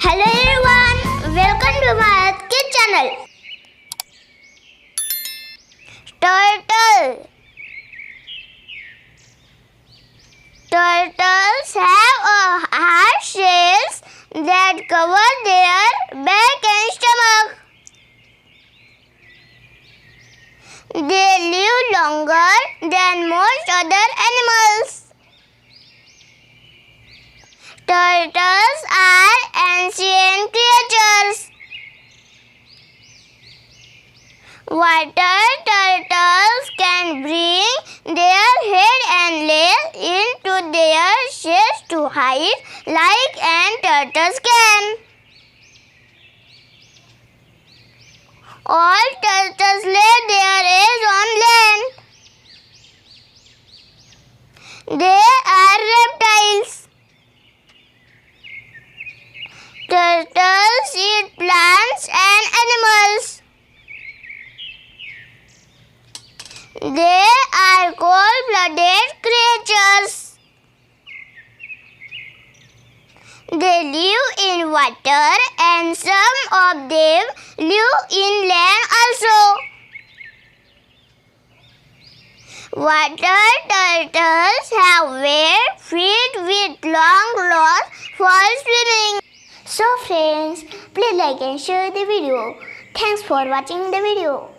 Hello everyone, welcome to my EARTHKIDS channel. Turtle. Turtles have hard shells that cover their back and stomach. They live longer than most other animals. Turtles are ancient creatures. Water turtles can bring their head and legs into their shells to hide like turtles can. All turtles lay their eggs on land. They are reptiles. Turtles eat plants and animals. They are cold-blooded creatures. They live in water and some of them live in land also. Water turtles have webbed feet with long claws for swimming. So friends, please like and share the video. Thanks for watching the video.